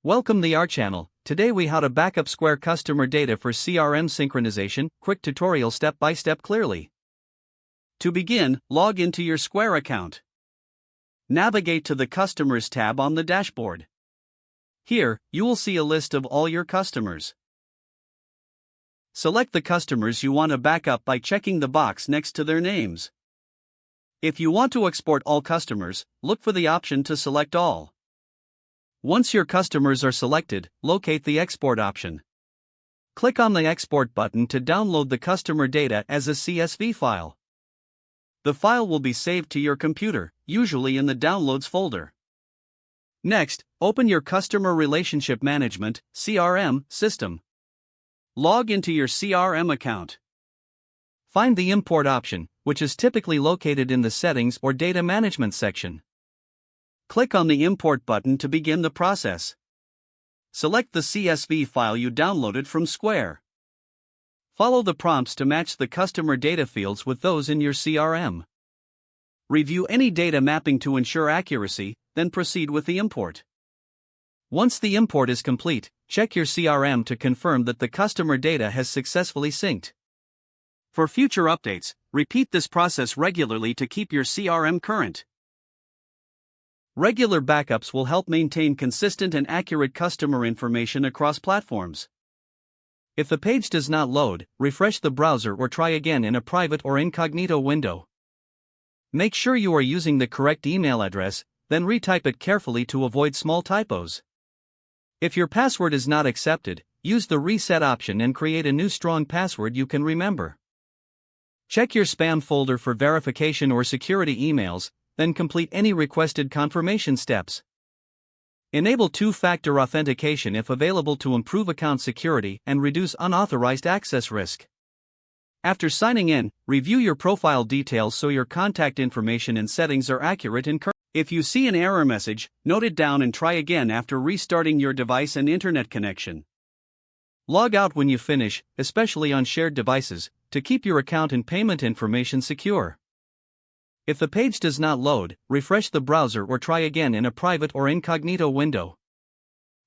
Welcome to our channel. Today we how to backup Square customer data for CRM synchronization, quick tutorial step by step clearly. To begin, log into your Square account. Navigate to the Customers tab on the dashboard. Here, you will see a list of all your customers. Select the customers you want to backup by checking the box next to their names. If you want to export all customers, look for the option to select all. Once your customers are selected, locate the Export option. Click on the Export button to download the customer data as a CSV file. The file will be saved to your computer, usually in the Downloads folder. Next, open your Customer Relationship Management (CRM) system. Log into your CRM account. Find the Import option, which is typically located in the Settings or Data Management section. Click on the Import button to begin the process. Select the CSV file you downloaded from Square. Follow the prompts to match the customer data fields with those in your CRM. Review any data mapping to ensure accuracy, then proceed with the import. Once the import is complete, check your CRM to confirm that the customer data has successfully synced. For future updates, repeat this process regularly to keep your CRM current. Regular backups will help maintain consistent and accurate customer information across platforms. If the page does not load, refresh the browser or try again in a private or incognito window. Make sure you are using the correct email address, then retype it carefully to avoid small typos. If your password is not accepted, use the reset option and create a new strong password you can remember. Check your spam folder for verification or security emails, then complete any requested confirmation steps. Enable two-factor authentication if available to improve account security and reduce unauthorized access risk. After signing in, review your profile details so your contact information and settings are accurate and current. If you see an error message, note it down and try again after restarting your device and internet connection. Log out when you finish, especially on shared devices, to keep your account and payment information secure. If the page does not load, refresh the browser or try again in a private or incognito window.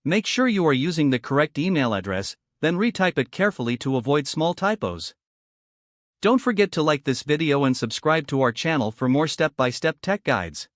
Make sure you are using the correct email address, then retype it carefully to avoid small typos. Don't forget to like this video and subscribe to our channel for more step-by-step tech guides.